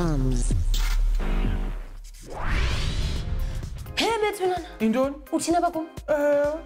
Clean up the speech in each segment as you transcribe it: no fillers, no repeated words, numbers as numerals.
TOMz. Hey, Methane. Indon? Uthina bakum?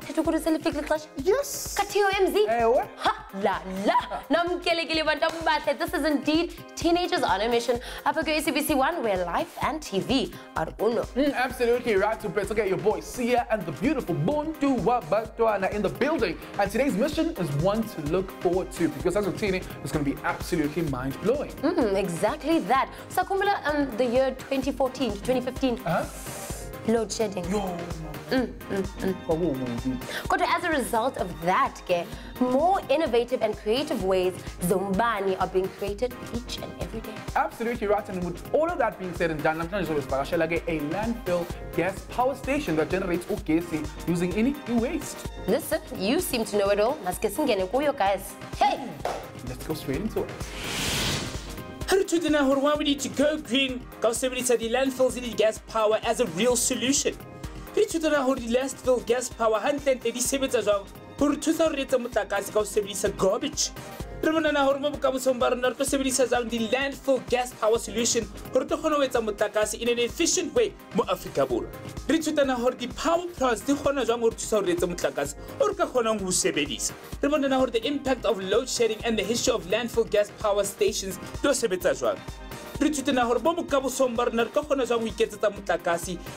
Khetha ukuthi selifikile ixesha? Yes. TOMz. What? Ha la la. Namkelekile bantu abahle. This is indeed Teenagers on a Mission. Up at SABC 1 where life and TV are uno. Absolutely right to press. Okay, your boy Sia and the beautiful Bontu Wabatwana in the building. And today's mission is one to look forward to because as a teenie, it's going to be absolutely mind-blowing. Exactly that. So the year 2014 to 2015. Load shedding. But as a result of that, more innovative and creative ways Zombani are being created each and every day. Absolutely right. And with all of that being said and done, I'm trying to show a landfill gas power station that generates ugesi using any waste. Listen, you seem to know it all. Guys. Hey! Let's go straight into it. We need to go green. The landfills need gas power as a real solution. The landfill gas power 187 garbage. The landfill gas power solution in an efficient way. The power plants the impact of load shedding and the history of landfill gas power stations.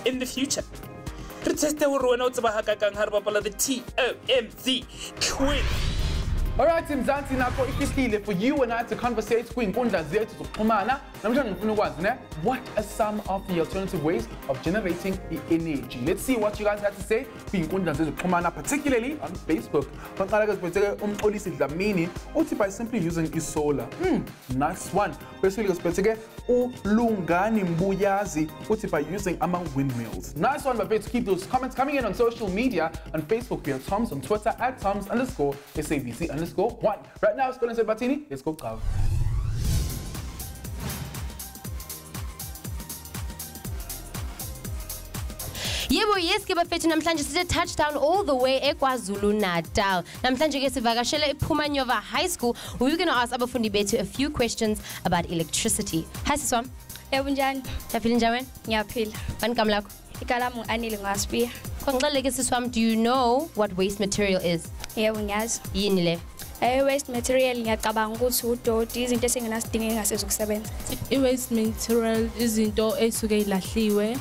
In the future. The TOMz quiz. Alright, Mzansi, now for you and I to conversate what are some of the alternative ways of generating the energy? Let's see what you guys have to say, particularly on Facebook. By simply using solar. Nice one. Basically, by using windmills. Nice one, but to keep those comments coming in on social media. On Facebook, we are TOMz, on Twitter at TOMz_SABC_1. Right now, it's going to say Batini. Let's go cover. Yes, Kibafetu namhlanje sithe touchdown all the way eKwaZulu Natal. Namhlanje ke sivakashela ePhumanyova High School. We're going to ask abafundi bethu a few questions about electricity. Hi Siswam. Yabunjani? Yaphila njani? Ngiyaphila. Bani igama lakho? Igama Anile Ngasibiya. Khonxele ke Siswam, do you know what waste material is? Yebo ngiyazi. Yini le? Waste material ngiyacabanga ukuthi udoti izinto esingenasidingo engasezokusebenza. I-waste material izinto esuke ilahliwe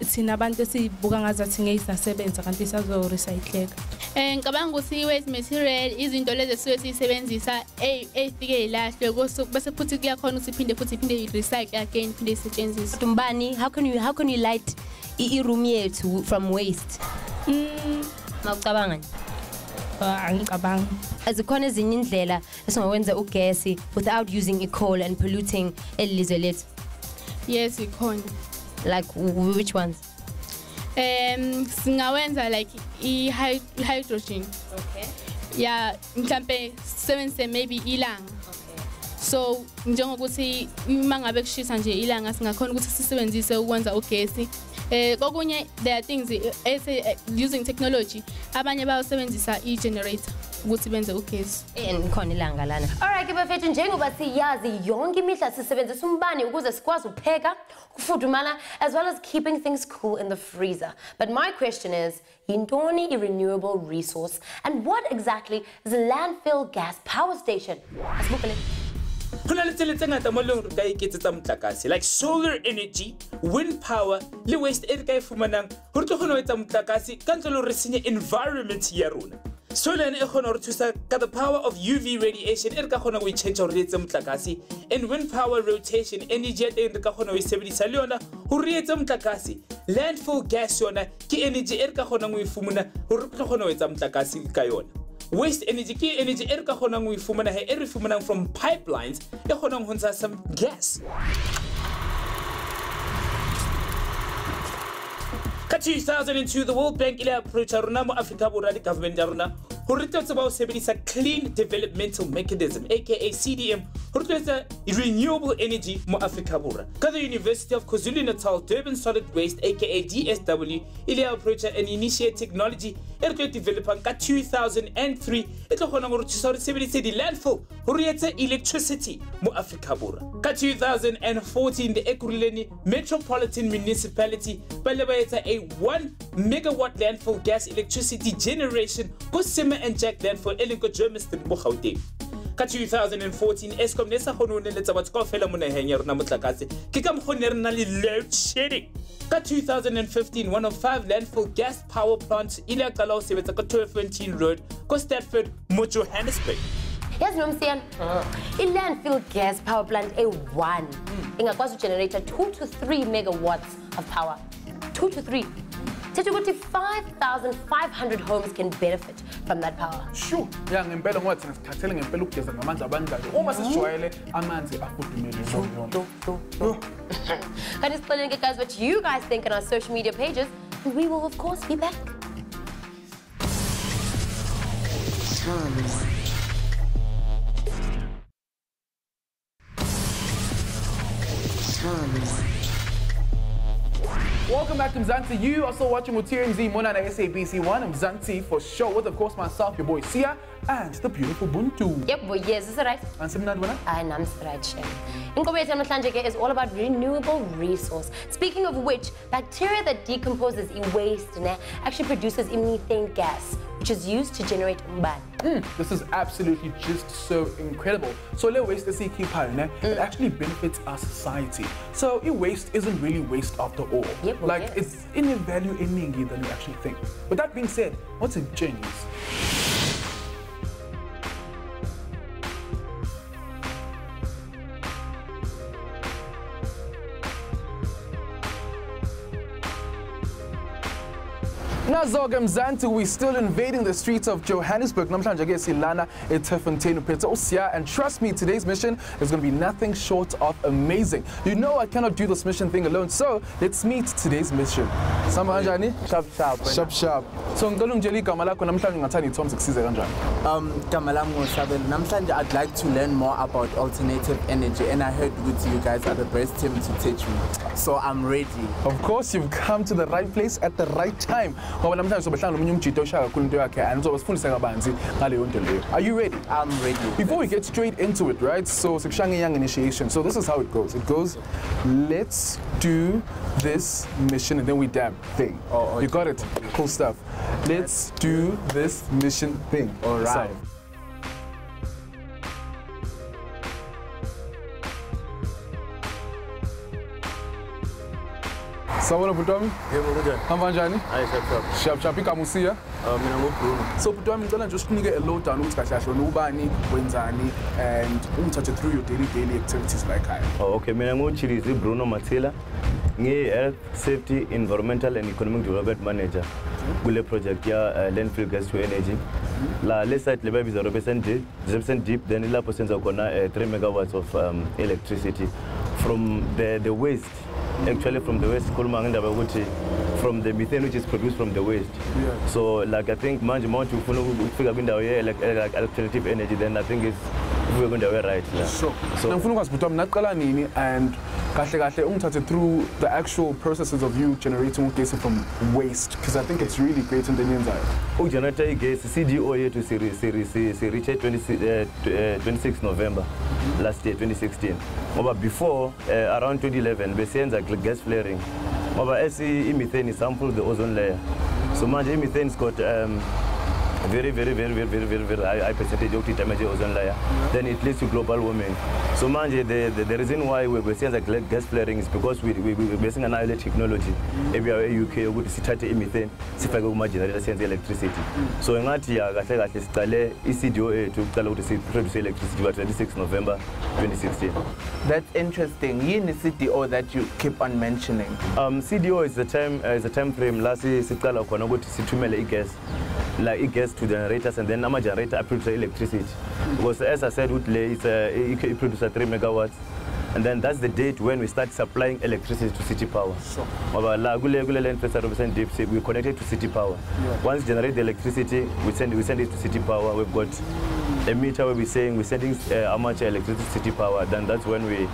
sina abantu sibuka ngazathi ngeyisasebenza kanti isazo recycleka. Ngicabanga ukuthi i-waste material izinto lezi esisuke sisebenzisa efike ilahlwe bese futhi kuyakhona ukuthi iphinde recycle again iphinde isetshenziswe. Tumbani, how can you light i-room yethu from waste? Mawucabanga nje? Angicabanga. Azikhona ezinye indlela esingawenza ugesi without using coal and polluting elizwe lethu? Yes, ikhona. Like which ones? Singawenza like hydrogen. Okay. Yeah, mhlambe sebenze maybe ilanga. Okay. So njengokuthi mangabe kushisa nje ilanga singakhona ukuthi sisebenzise ukwenza ugesi. Kokunye there are things using technology abanye bayosebenzisa i-generator ukuthi benze ugesi. Khona ilanga lana. Alright ke bafethu njengoba siyazi yonke imihla sisebenzisa umbane ukuze sikwazi ukupheka, ukufudumala as well as keeping things cool in the freezer. But my question is, yintoni a renewable resource and what exactly is a landfill gas power station? Asibukele. Like solar energy, wind power, le waste environment yaruna. Solar and the power of UV radiation we change our rates and wind power rotation energy landfill gas ki energy waste energy ki energy from pipelines some gas. 2002, the World Bank approached Africa government about clean developmental mechanism, aka CDM, renewable energy mo Africa. The University of KwaZulu-Natal Durban Solid Waste, aka DSW, approached and initiate technology e re tlo developang ka 2003 e tlo kgona gore thusa gore sebedise di-landfill gore etse electricity mo Afrika Borwa. Ka 2014 the Ekurhuleni Metropolitan Municipality ba le ba etsa a 1 megawatt landfill gas electricity generation go Simmer and Jack landfill e leng ko Germiston mo Gauteng. Ka 2014 Eskom ne sa kgone ho neletsa batho kaofela mo naheng ya rona motlakase ke ka mokgwa ne re na le load shedding. Ka 2015 one of 5 landfill gas power plants ile a qala ho sebetsa ka 1217 road ko Stratford mo Johannesburg. Yes, Nomsian. A landfill gas power plant A1 ingakwazi ugenerate 2 to 3 megawatts of power. 2 to 3. Tell you what, 5,500 homes can benefit from that power. Sure. Yeah, ngempela ngoba thina sikhathele ngempela ukugeza ngamandla abanjalo. Uma sisijwayele amanzi afudumele zonke. Can you explain, guys, what you guys think on our social media pages? And we will, of course, be back. Welcome back to Mzansi. You are still watching with TOMz Mona on SABC 1. Mzansi for sure, with of course myself, your boy Sia, and the beautiful Buntu. Yep, boy, yes, is that right? And Simnadwana? And I'm Stretch. Inkobe Namhlanje is all about renewable resource. Speaking of which, bacteria that decomposes waste actually produces a methane gas, which is used to generate umbani. This is absolutely just so incredible. So let waste the keep it actually benefits our society. So waste isn't really waste after all. Yep, like yes. it's in a value in than you actually think. With that being said, what's it changes? Nazoga Mzansi, we're still invading the streets of Johannesburg. Namhlanje ke silana eThefontein uphethe uSiya, and trust me, today's mission is going to be nothing short of amazing. You know I cannot do this mission thing alone, so let's meet today's mission. Samba kanjani? Sharp. So ngicela ungitshele igama lakho namhlanje ngathani TOMz kusize kanjani? Igama lami ngoShabela. Namhlanje I'd like to learn more about alternative energy, and I heard with you guys are the best team to teach me. So I'm ready. Of course, you've come to the right place at the right time. Are you ready? I'm ready. Before we get straight into it, right? So Sikshangi Young initiation. So this is how it goes. It goes, let's do this mission, and then we dab thing. Oh, okay. You got it. Cool stuff. Let's do this mission thing. All right. So, Sawona Butwami? Yebo kunjani? Hamba kanjani? Hayi shap. Sharp igama uSiya? Mina ngoBruno. So Butwami ngicela nje usinike a lowdown ukuthi kahle kahle ubani wenzani and ungithathe through your daily activities like I. Oh, okay, mina ngoChilizi Bruno Mathila. Ngi-Health, Safety, Environmental and Economic Development Manager kule project ya landfill gas to energy. La le site leba biza Robinson Deep, then lapho senza khona 3 megawatts of electricity from the waste. Actually from the waste from the methane which is produced from the waste. Yeah. So like I think manje mawuthi ufuna ukufika kwindawo ye alternative energy, then I think we're going to be right now. So ngifuna ukwazi ukuthi naqala nini and kahle kahle ungithathe through the actual processes of you generating ugesi from waste, because I think it's really great in the yenzayo. Ukugenerate igesi CDO yethu si reach 26 November last year 2016. Ngoba before around 2011 besiyenza gas flaring. Ngoba methane sample the ozone layer. So manje methane's got very high percentage of damage ozone layer. Then it leads to global warming. So manje the reason why we're seeing like gas flaring is because we're basing an island technology. Every UK ukuthi sithathe methane sifake kuma generator senze electricity. So ngathi ya kahle kahle siqale iCDO ethu uqala ukuthi si produce electricity by 26 November 2016. That's interesting. Yini CDO that you keep on mentioning? CDO is a time frame la siqala khona ukuthi sithumele igas. Like gas to generators, and then our generator produce electricity. Because as I said, it produces 3 megawatts, and then that's the date when we start supplying electricity to city power. Sure. We connected to city power. Yeah. Once generate the electricity, we send it to city power. We've got a meter where we're saying we're sending how much electricity to city power. Then that's when we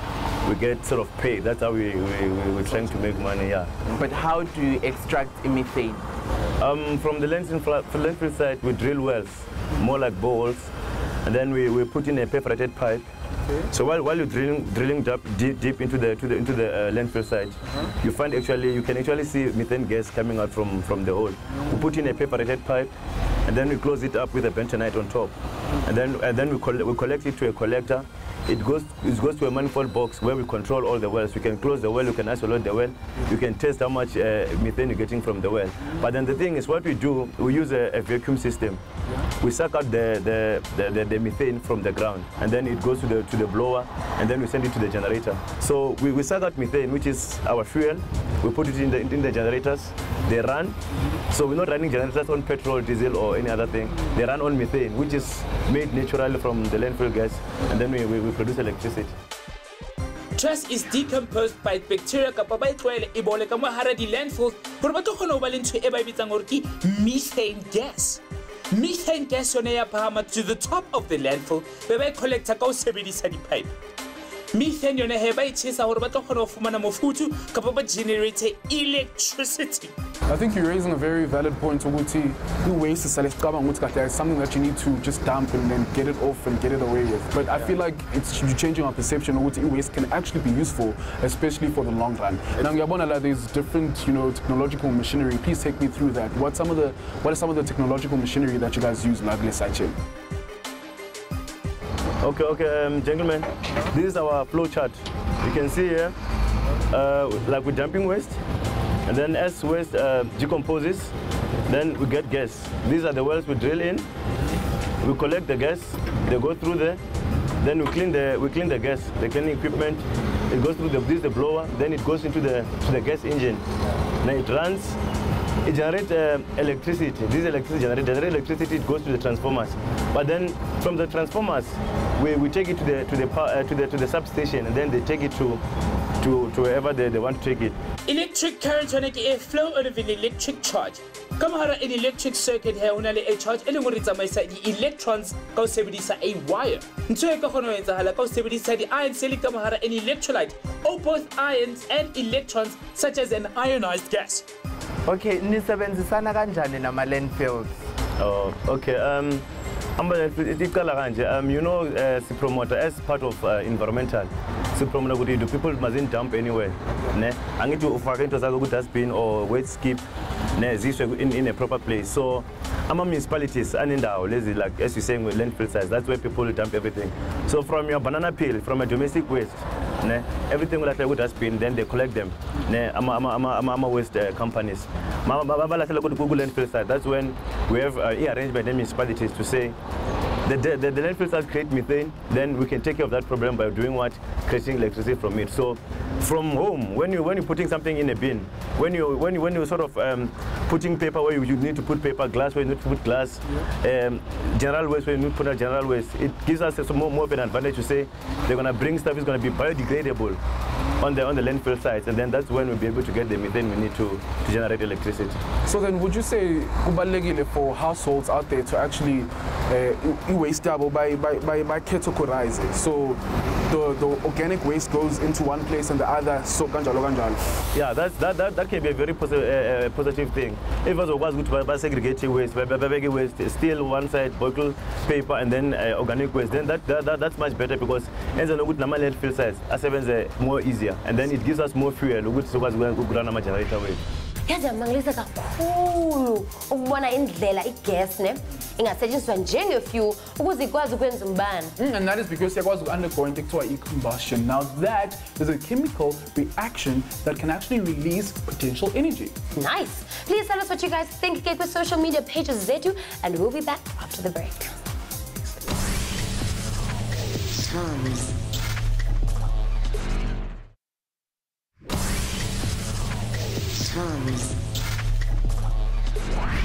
get sort of paid. That's how we're trying to make money. Yeah. But how do you extract methane? From the landfill side, we drill wells, more like boreholes, and then we put in a perforated pipe. Okay. So while you're drilling deep into the landfill site, you can actually see methane gas coming out from the hole. We put in a perforated pipe, and then we close it up with a bentonite on top, and then we collect it to a collector. It goes to a manifold box where we control all the wells. You can close the well, you can isolate the well, you can test how much methane you're getting from the well. But then the thing is, what we do, we use a vacuum system. We suck out the methane from the ground, and then it goes to the blower, and then we send it to the generator. So we suck out methane, which is our fuel. We put it in the generators. They run. So we're not running generators on petrol, diesel, or any other thing. They run on methane, which is made naturally from the landfill gas, and then we produce electricity. Trash is decomposed by bacteria kapa ba tlwaele e bole ka mo hara di landfills gore ba tlo kgona ho ba le ntho e ba bitsang gore ke methane gas. Methane gas yone ya phahama to the top of the landfill be ba e collector ka ho sebedisa di-pipe. Methane yone he ba e tshisa gore ba tlo kgona ho fumana mofuthu kapa ba generate electricity. I think you're raising a very valid point, Uguti. Waste is something that you need to just dump and then get it off and get it away with. But I feel like it's changing our perception. Uguti, waste can actually be useful, especially for the long run. Now, Yabonala, there's different, technological machinery. Please take me through that. What are some of the technological machinery that you guys use, Lagle Saiche? Okay, gentlemen, this is our flow chart. You can see here, like we're dumping waste. And then as waste decomposes, then we get gas. These are the wells we drill in. We collect the gas. They go through there. Then we clean the gas. The cleaning equipment. It goes through this is the blower. Then it goes into the gas engine. Then it runs. It generates electricity. This electricity generates electricity. It goes to the transformers. But then from the transformers, we take it to the substation, and then they take it to wherever they want to take it. Electric current when it flow out of an electric charge. Come here an electric circuit here only a charge and when it's the electrons go sebedisa a wire. Nso e ka kgona ho etsahala ka ho sebedisa di ion cell ka mohara an electrolyte or both ions and electrons such as an ionized gas. Okay, nisebenzisana kanjani nama landfills? Oh, okay. Promoter as part of environmental. People mustn't dump anywhere. I need to offer into a dustbin or waste skip in a proper place. So, municipalities and in the like as you're saying with landfill sites, that's where people dump everything. So from your banana peel, from a domestic waste, everything will have a dustbin, then they collect them. Waste companies. Google landfill site. That's when we have arranged by the municipalities to say the landfill sites create methane, then we can take care of that problem by doing what? Creating electricity from it. So from home, when you're putting something in a bin, when you sort of putting paper where you need to put paper, glass where you need to put glass, general waste where you need to put a general waste, it gives us more of an advantage to say they're going to bring stuff is going to be biodegradable on the landfill sites, and then that's when we'll be able to get the methane we need to generate electricity. So then would you say for households out there to actually waste double by categorize it? So the organic waste goes into one place and the other so ganjalo. Yeah, that can be a very positive thing. If it was good by segregating waste, by waste, still one side, bottle, paper, and then organic waste, then that's much better because as a good normal landfill sites, as more easier, and then it gives us more fuel. Good so run a generator way. Yazamangalisa kakhulu ukubona indlela igas ne ingasetshenziswa njenge-fuel ukuze ikwazi ukwenza umbane. And that is because iyakwazi uku-undergo into ekuthiwa i-combustion. Now that is a chemical reaction that can actually release potential energy. Nice. Please tell us what you guys think. Get with social media pages Zetu, and we'll be back after the break. TOMz.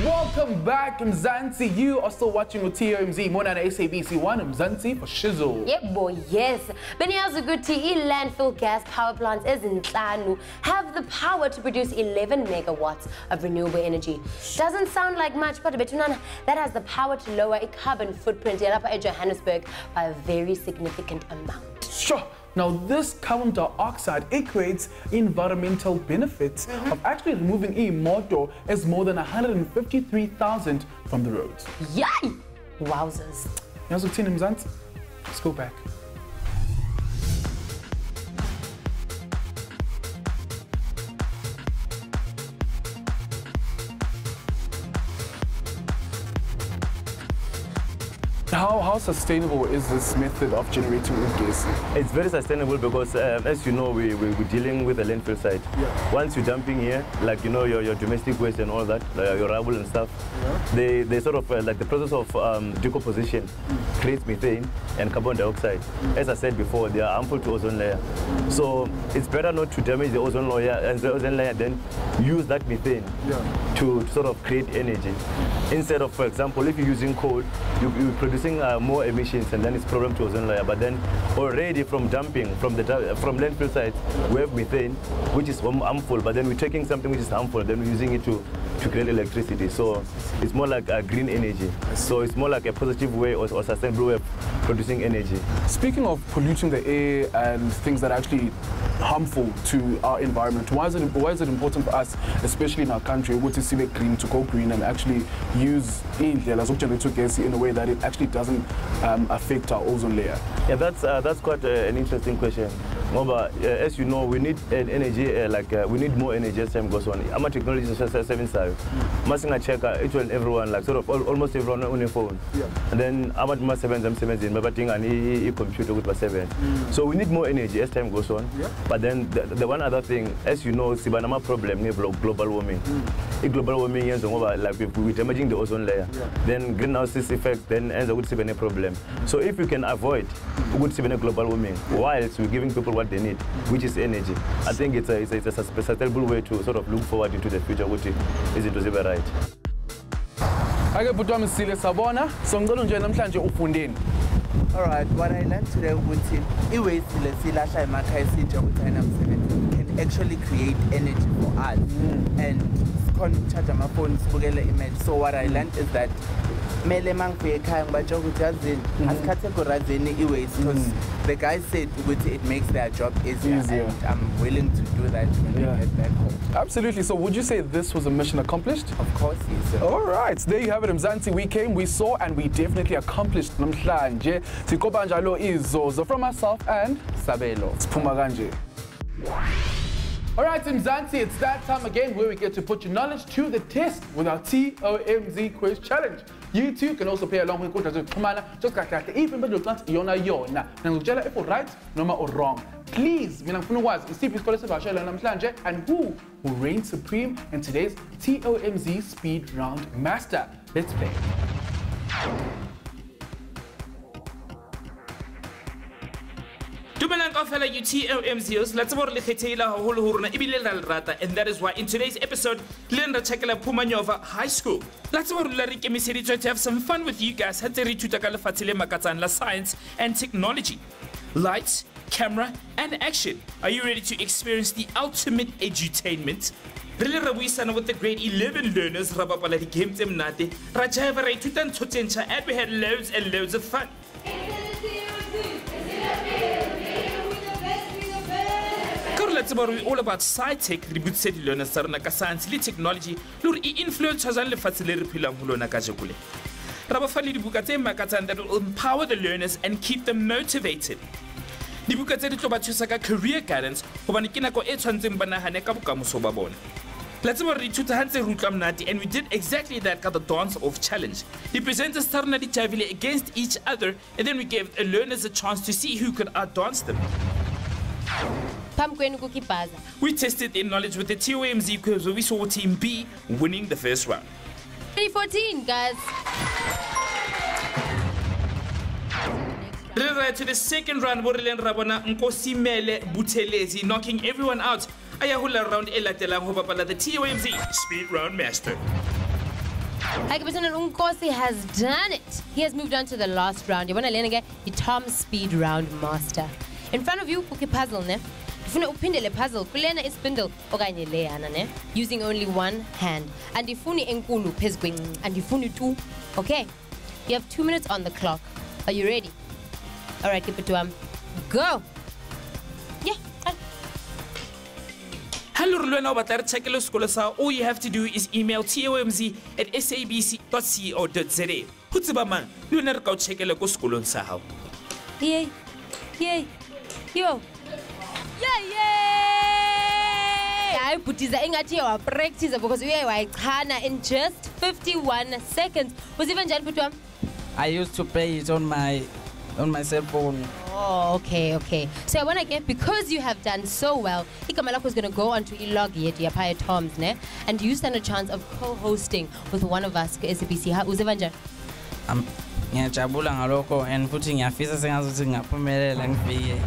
Welcome back, Mzansi. You are still watching with TOMz, more than SABC 1, Mzansi for shizzle. Yep, boy, yes. Benyazi Guti, landfill gas power plants as in Tlanu have the power to produce 11 megawatts of renewable energy. Doesn't sound like much, but Betunana, that has the power to lower a carbon footprint in Johannesburg by a very significant amount. Sure. Now, this carbon dioxide, it creates environmental benefits of actually removing imoto as more than 153,000 from the roads. Yay! Wowzers. Let's go back. How sustainable is this method of generating wood gas? It's very sustainable because, as you know, we're dealing with the landfill side. Yeah. Once you're dumping here, like, you know, your domestic waste and all that, your rubble and stuff, they sort of, like the process of decomposition creates methane and carbon dioxide. As I said before, they are harmful to ozone layer. So it's better not to damage the ozone layer, and the ozone layer then use that methane to sort of create energy. Instead of, for example, if you're using coal, you're producing more emissions, and then it's problem to ozone layer. But then already from dumping, from landfill sites, we have methane, which is harmful, but then we're taking something which is harmful, then we're using it to create electricity. So it's more like a green energy. So it's more like a positive way or sustainable way of producing energy. Speaking of polluting the air and things that are actually harmful to our environment, why is it important for us, especially in our country, to go green and actually use gas in a way that it actually doesn't affect our ozone layer? Yeah, that's quite an interesting question. As you know, we need an energy, we need more energy as time goes on. Our technology is 7 size. Masing check each and everyone, like sort of almost everyone on your phone. Yeah. And then how much more 7 and computer with 7. So we need more energy as time goes on. Yeah. But then the one other thing, as you know, Sibanama problem is global warming. Global warming is like we're damaging the ozone layer. Yeah. Then greenhouse effect then ends up with a problem. So if we can avoid global warming whilst we're giving people what they need, which is energy, I think it's a sustainable way to sort of look forward into the future, which is it was ever right. Alright, what I learned today can actually create energy for us and charge my phone image. So what I learned is that because the guy said it makes their job easier. And I'm willing to do that when I get back home. Absolutely. So would you say this was a mission accomplished? Of course, yes. All right. There you have it, Mzansi. We came, we saw, and we definitely accomplished. Namhlanje Tikobanjalo Izozo from myself and Sabelo. Spumaganje. All right, Mzansi, it's that time again where we get to put your knowledge to the test with our TOMz quiz challenge. You too can also play along with just like even but yona. Now if right, no or wrong. Please, and who will reign supreme in today's TOMz Speed Round Master. Let's play. You TOMzers, let's more and that is why in today's episode, Lenda Chakala Pumanyova High School. Let's more to have some fun with you guys. Science and technology. Lights, camera, and action. Are you ready to experience the ultimate edutainment? With the grade 11 learners, and we had loads and loads of fun. Let's all about sci-tech, reboot set learners, sarana science, technology, lur influence has only facilitated pilang hulona kajukule. Rabafali bukate makatan that will empower the learners and keep them motivated. The bukate tobatusaka career guidance, Hobanikina etranzim banahaneka bukamusobabon. Let's and we did exactly that at the dance off challenge. The presenters started chavile against each other, and then we gave the learners a chance to see who could outdance them. We tested their knowledge with the TOMz quiz where we saw Team B winning the first round. 2014, guys. To the second round, Borilen Rabona Nkosimele Butelezi knocking everyone out. Ayahula round Elatelang Hobapala, the TOMz Speed Round Master. Nkosi has done it. He has moved on to the last round. You want to learn again? The TOMz Speed Round Master. In front of you, Puki puzzle, ne? Upindele puzzle, kulena is spindle, okanye leyana, ne? Using only one hand. And ifuni enkulu pezgwing, and ifuni two. Okay. You have 2 minutes on the clock. Are you ready? All right, keep it to go. All you have to do is email tomz@sabc.co.za. Hutsibaman, lunar go check a local school on Sahau. Yay! Yay! Yo! Yay! Yay! I put this in practice because we are in just 51 seconds. Was even Jan put one? I used to play it on my cell phone. Oh, okay. So I want to get, because you have done so well, Ikamalako is going to go on to ilog yet TOMz, ne? And you stand a chance of co-hosting with one of us, SABC. Uzivanja? Ngiyajabula ngalokho and futhi ngiyafisa sengazuthi ngaphumelela ngifike.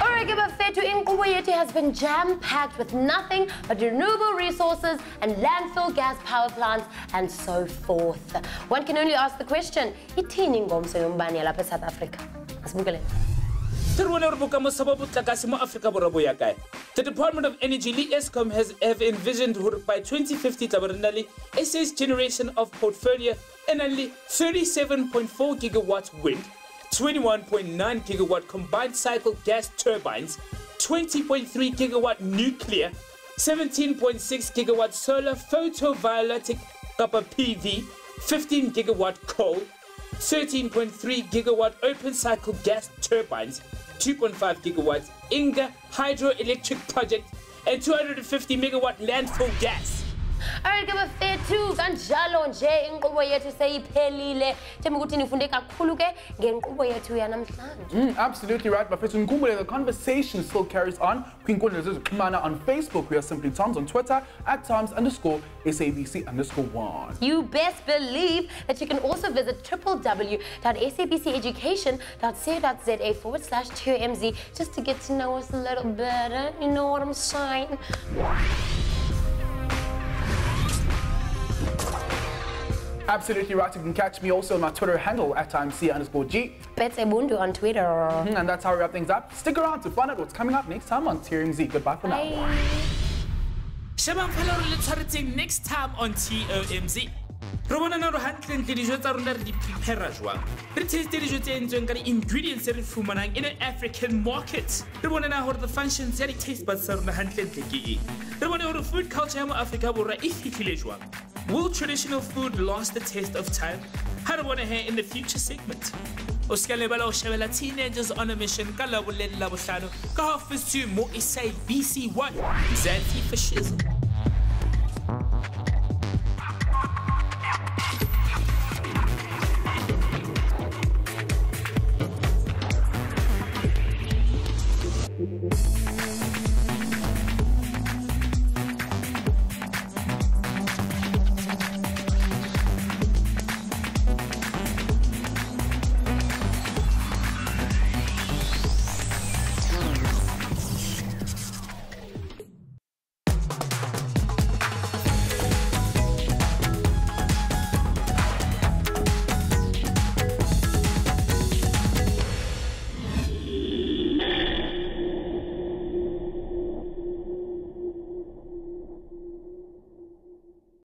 Alright, Fethu Inkqubo Yethu has been jam-packed with nothing but renewable resources and landfill gas power plants and so forth. One can only ask the question, ithini ingomso yombane lapha eSouth Africa? Asibukele. The Department of Energy, Eskom, have envisioned by 2050 SA's generation of portfolio and only 37.4 gigawatts wind, 21.9 gigawatt combined cycle gas turbines, 20.3 gigawatt nuclear, 17.6 gigawatt solar photovoltaic PV, 15 gigawatt coal, 13.3 gigawatt open cycle gas turbines, 2.5 gigawatts Inga hydroelectric project, and 250 megawatt landfill gas. Alright, Fethu kanjalo nje inkqubo yethu seyiphelile. Themba ukuthi nifunde kakhulu ke ngenkqubo yethu yanamhlanje. Absolutely right, Bafethu Nkumbule. The conversation still carries on. Kwinkundla zezokuxhumana on Facebook. We are simply TOMz, on Twitter @TOMz_SABC_1. You best believe that you can also visit www.sabceducation.co.za/TOMz just to get to know us a little better. You know what I'm saying? Absolutely right. You can catch me also on my Twitter handle @TIMC_G. Betse Bundu on Twitter. And that's how we wrap things up. Stick around to find out what's coming up next time on TOMz. Goodbye for now. Next time on TOMz. Robona na ro hantle ntle dijo tsa rona re di prepare jwang. Re taste dijo tse entsweng ka di ingredients re fumanang in an African market. Re bona na hore the functions ya di taste buds tsa rona hantle ntle ke eng. Re bona hore food culture ya mo Afrika Borwa e fihlile jwang. Will traditional food last the test of time? How do we want to hear in the future segment? Oskalebala Oshabela Teenagers on a Mission, Kalabulen Labushano, Kahofis 2, more SABC 1, Zanti for shizzle.